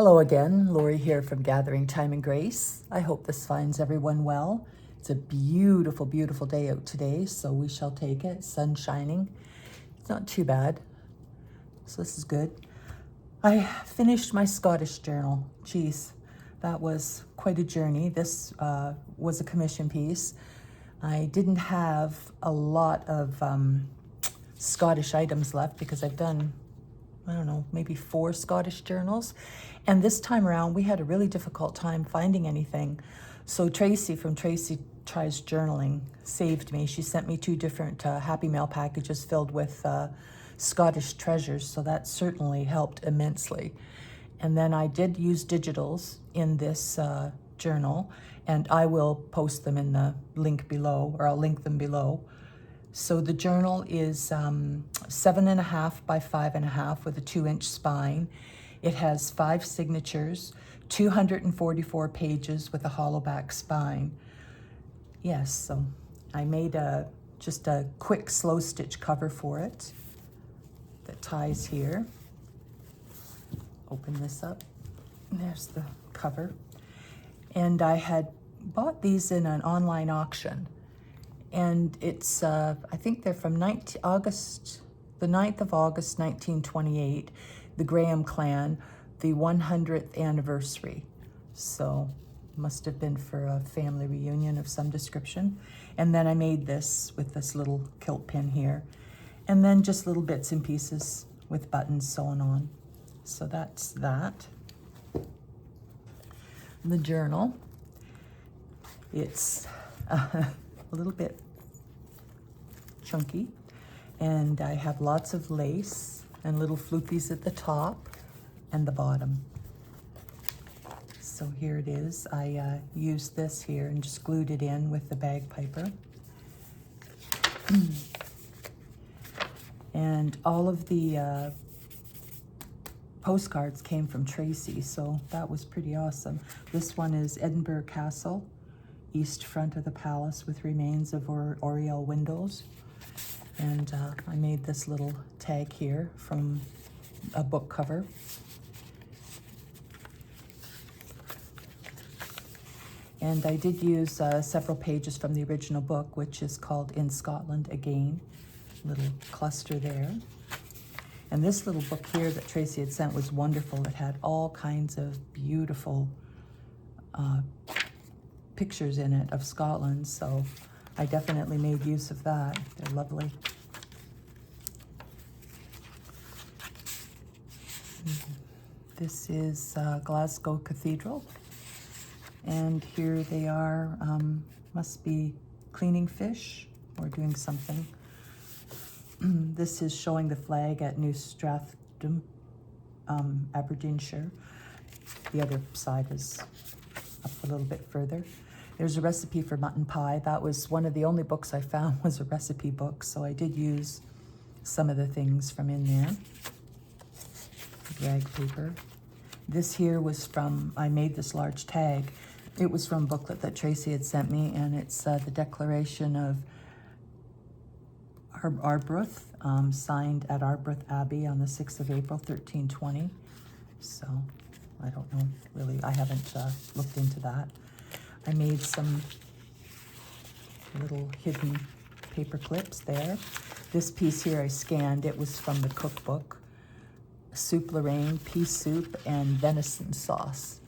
Hello again, Lori here from Gathering Time and Grace. I hope this finds everyone well. It's a beautiful, beautiful day out today, so we shall take it. Sun shining. It's not too bad, so this is good. I finished my Scottish journal. Geez, that was quite a journey. This was a commission piece. I didn't have a lot of Scottish items left because I've done, I don't know, maybe 4 Scottish journals. And this time around, we had a really difficult time finding anything. So Tracey from Tracey Tries Journaling saved me. She sent me 2 different Happy Mail packages filled with Scottish treasures. So that certainly helped immensely. And then I did use digitals in this journal, and I will post them in the link below, or I'll link them below. So the journal is 7.5 by 5.5 with a 2-inch spine. It has 5 signatures, 244 pages with a hollow back spine. Yes, so I made just a quick slow stitch cover for it that ties here. Open this up. There's the cover. And I had bought these in an online auction. And it's, I think they're from the 9th of August, 1928, the Graham clan, the 100th anniversary. So must have been for a family reunion of some description. And then I made this with this little kilt pin here. And then just little bits and pieces with buttons sewn on. So that's that. The journal, it's a little bit chunky, and I have lots of lace and little floopies at the top and the bottom. So here it is. I used this here and just glued it in with the bagpiper. And all of the postcards came from Tracey, so that was pretty awesome. This one is Edinburgh Castle, east front of the palace with remains of oriel windows. And I made this little tag here from a book cover. And I did use several pages from the original book, which is called In Scotland Again. Little cluster there. And this little book here that Tracey had sent was wonderful. It had all kinds of beautiful pictures in it of Scotland, so I definitely made use of that. They're lovely. This is Glasgow Cathedral, and here they are, must be cleaning fish or doing something. This is showing the flag at New Stratham, Aberdeenshire. The other side is up a little bit further. There's a recipe for mutton pie. That was one of the only books I found was a recipe book, so I did use some of the things from in there. Rag paper. This here was from, I made this large tag. It was from a booklet that Tracey had sent me, and it's the Declaration of Arbroath, signed at Arbroath Abbey on the 6th of April, 1320. So, I don't know, really, I haven't looked into that. I made some little hidden paper clips there. This piece here I scanned. It was from the cookbook. Soup Lorraine, pea soup, and venison sauce.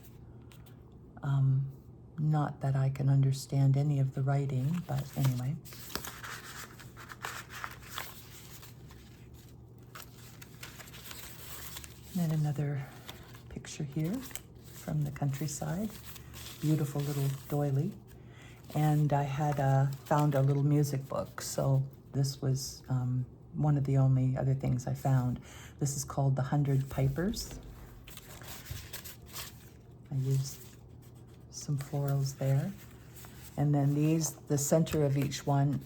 Not that I can understand any of the writing, but anyway. And another picture here from the countryside. Beautiful little doily. And I had found a little music book, so this was one of the only other things I found. This is called The 100 Pipers. I used some florals there. And then these, the center of each one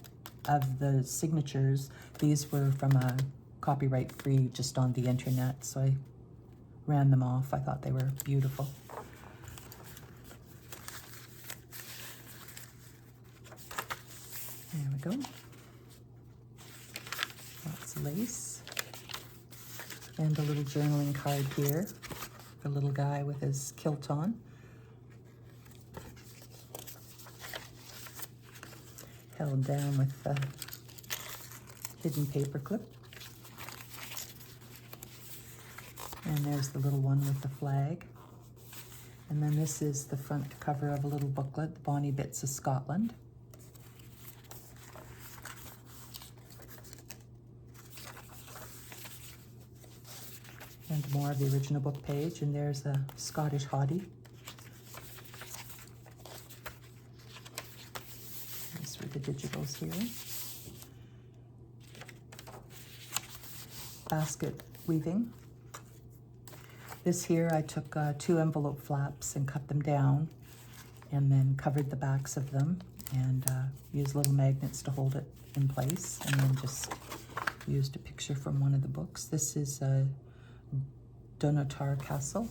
of the signatures, these were from a copyright free just on the internet, so I ran them off. I thought they were beautiful. There we go. Lots of lace. And a little journaling card here a little guy with his kilt on. Held down with a hidden paper clip. And there's the little one with the flag. And then this is the front cover of a little booklet, The Bonnie Bits of Scotland. And more of the original book page, and there's a Scottish hottie. These are the digitals here. Basket weaving. This here, I took 2 envelope flaps and cut them down, and then covered the backs of them, and used little magnets to hold it in place, and then just used a picture from one of the books. This is Dunatar Castle.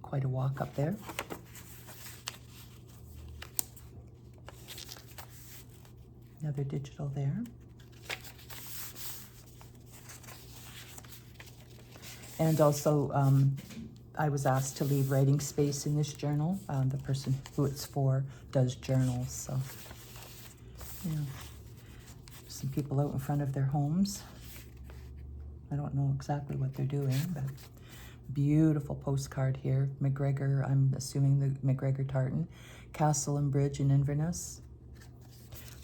Quite a walk up there. Another digital there. And also, I was asked to leave writing space in this journal. The person who it's for does journals, so, you know, some people out in front of their homes. I don't know exactly what they're doing, but beautiful postcard here. McGregor, I'm assuming the McGregor tartan. Castle and Bridge in Inverness.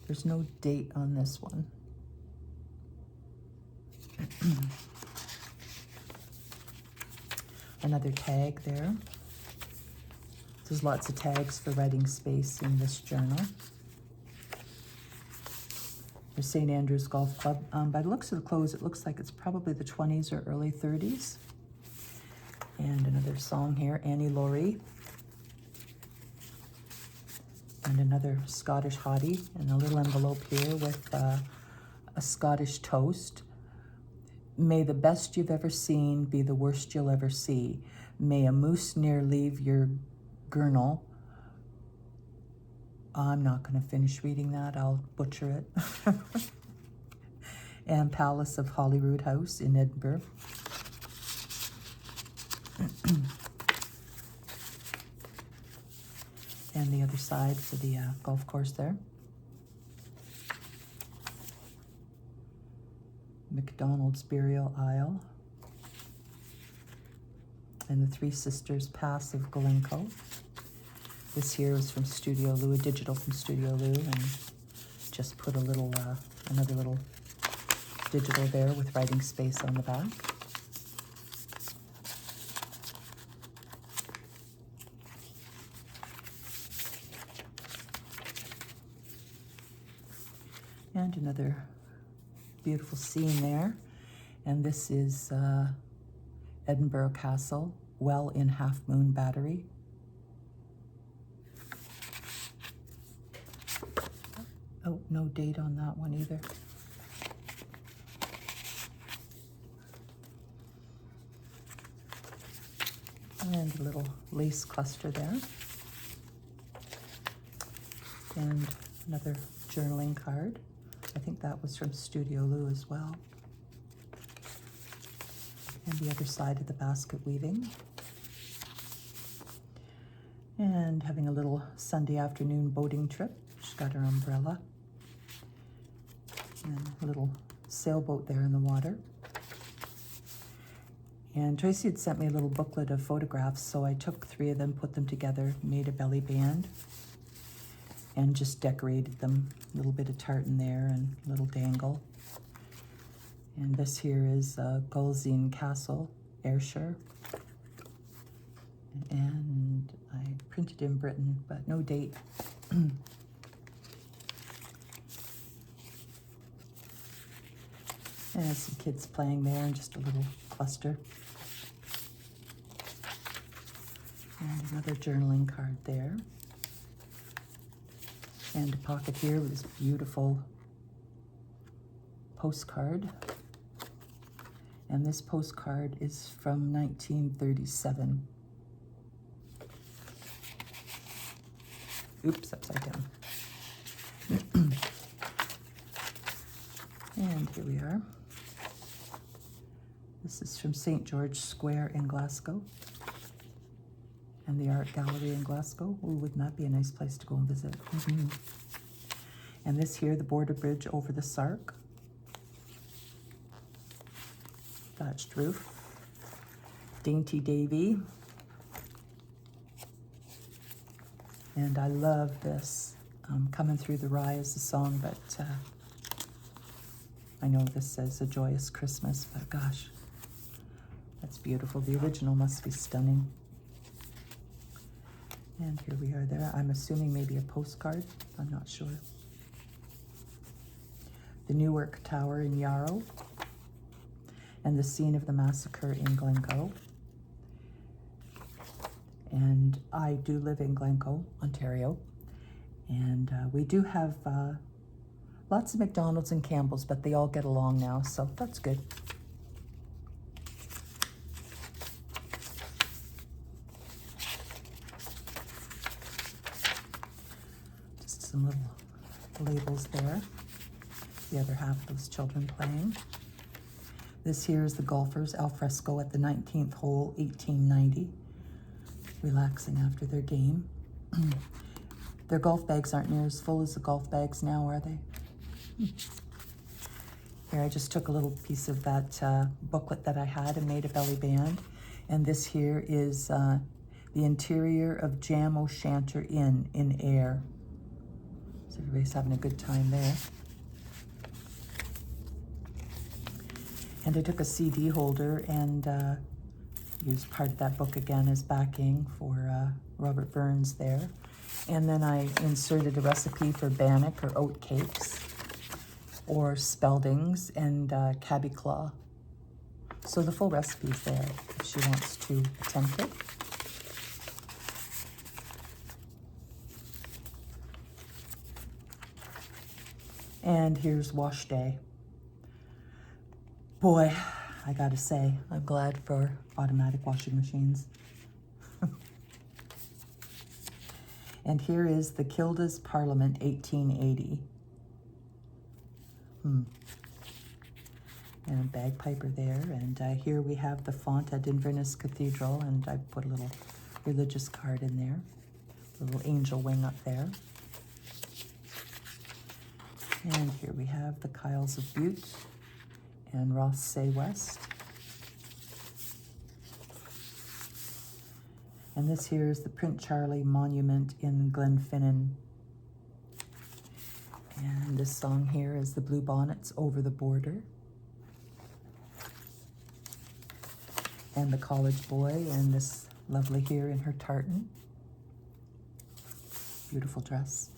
There's no date on this one. Another tag there. There's lots of tags for writing space in this journal. There's St. Andrew's Golf Club. By the looks of the clothes, it looks like it's probably the 20s or early 30s. And another song here, Annie Laurie. And another Scottish hottie, and a little envelope here with a Scottish toast. May the best you've ever seen be the worst you'll ever see. May a moose near leave your gurnal. I'm not going to finish reading that. I'll butcher it. And Palace of Holyrood House in Edinburgh. And the other side for the golf course there. McDonald's Burial Isle. And the Three Sisters Pass of Golenko. This here is from Studio Lou, a digital from Studio Lou, and just put a little, another little digital there with writing space on the back. And another beautiful scene there. And this is Edinburgh Castle, well in Half Moon Battery. Oh, no date on that one either. And a little lace cluster there. And another journaling card. I think that was from Studio Lou as well. And the other side of the basket weaving. And having a little Sunday afternoon boating trip. She's got her umbrella. And a little sailboat there in the water. And Tracey had sent me a little booklet of photographs, so I took 3 of them, put them together, made a belly band, and just decorated them. A little bit of tartan there and a little dangle. And this here is Gulzine Castle, Ayrshire. And I printed in Britain, but no date. And some kids playing there, and just a little cluster. And another journaling card there. And a pocket here with this beautiful postcard. And this postcard is from 1937. Oops, upside down. And here we are. This is from St. George Square in Glasgow and the Art Gallery in Glasgow. Ooh, wouldn't that be a nice place to go and visit? And this here, the border bridge over the Sark. Thatched roof. Dainty Davy. And I love this. Coming Through the Rye is the song, but I know this says A Joyous Christmas, but gosh, that's beautiful. The original must be stunning. And here we are there. I'm assuming maybe a postcard. I'm not sure. The Newark Tower in Yarrow. And the scene of the massacre in Glencoe. And I do live in Glencoe, Ontario. And we do have lots of McDonald's and Campbell's, but they all get along now, so that's good. Just some little labels there. The other half of those children playing. This here is the golfers al fresco at the 19th hole, 1890. Relaxing after their game. Their golf bags aren't near as full as the golf bags now, are they? Here, I just took a little piece of that booklet that I had and made a belly band. And this here is the interior of Jam O'Shanter Inn in Ayr. So everybody's having a good time there. And I took a CD holder and used part of that book again as backing for Robert Burns there. And then I inserted a recipe for bannock or oat cakes or speldings and cabbie claw. So the full recipe's there if she wants to attempt it. And here's wash day. Boy, I gotta say, I'm glad for automatic washing machines. And here is the Kilda's Parliament 1880. And a bagpiper there. And here we have the font at Inverness Cathedral, and I put a little religious card in there. A little angel wing up there. And here we have the Kyles of Butte and Ross Say West. And this here is the Prince Charlie Monument in Glenfinnan. And this song here is the Blue Bonnets Over the Border. And the College Boy, and this lovely here in her tartan. Beautiful dress.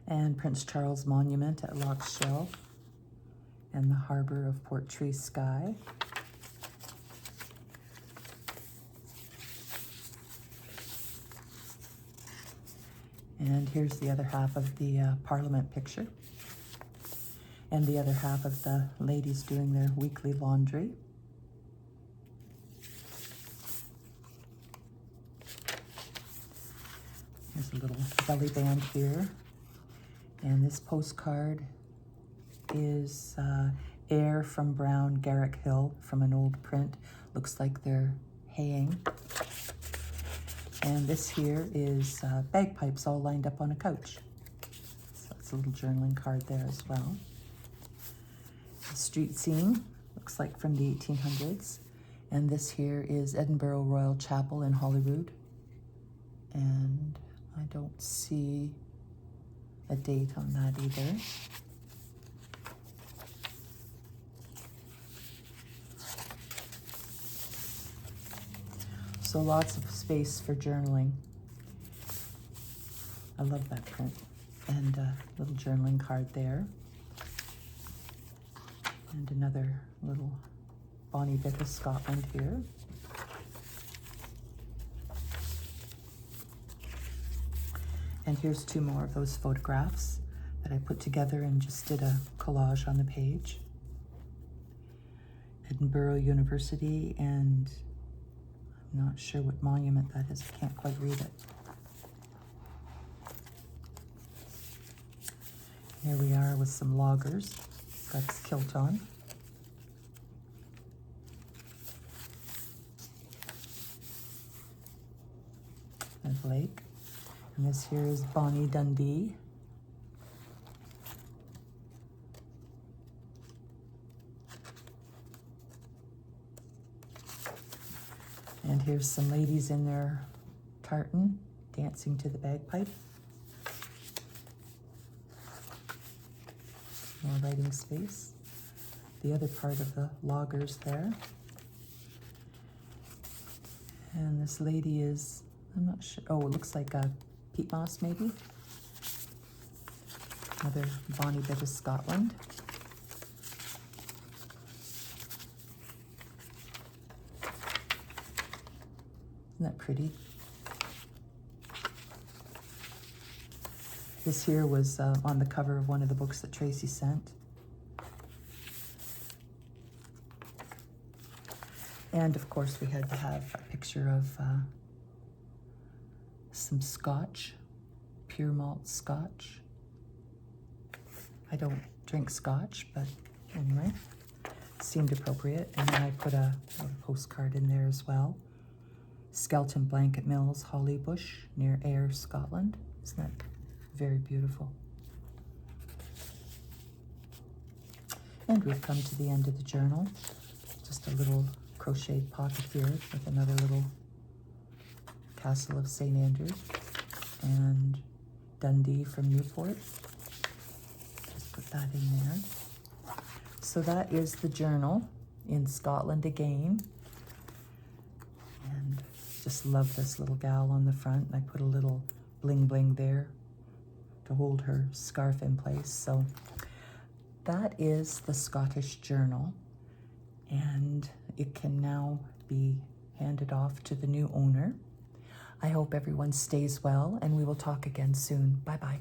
And Prince Charles Monument at Loch Shell. And the harbor of Portrees Sky. And here's the other half of the Parliament picture. And the other half of the ladies doing their weekly laundry. Here's a little belly band here. And this postcard is Air from Brown Garrick Hill from an old print. Looks like they're haying. And this here is bagpipes all lined up on a couch. So that's a little journaling card there as well. A street scene, looks like from the 1800s. And this here is Edinburgh Royal Chapel in Holyrood. And I don't see a date on that either. So lots of space for journaling. I love that print. And a little journaling card there. And another little Bonnie bit of Scotland here. And here's two more of those photographs that I put together and just did a collage on the page. Edinburgh University, and I'm not sure what monument that is. I can't quite read it. Here we are with some loggers. Got his kilt on. And Blake. And this here is Bonnie Dundee. And here's some ladies in their tartan dancing to the bagpipe. More writing space. The other part of the loggers there. And this lady is, I'm not sure, oh, it looks like a peat moss maybe. Another bonny bit of Scotland. Isn't that pretty? This here was on the cover of one of the books that Tracey sent. And of course we had to have a picture of some scotch, pure malt scotch. I don't drink scotch, but anyway, seemed appropriate. And then I put a postcard in there as well. Skelton Blanket Mills, Hollybush, near Ayr, Scotland. Isn't that very beautiful? And we've come to the end of the journal. Just a little crocheted pocket here with another little Castle of St. Andrews and Dundee from Newport. Just put that in there. So that is the journal in Scotland again. And just love this little gal on the front. I put a little bling bling there to hold her scarf in place. So that is the Scottish journal, and it can now be handed off to the new owner. I hope everyone stays well, and we will talk again soon. Bye-bye.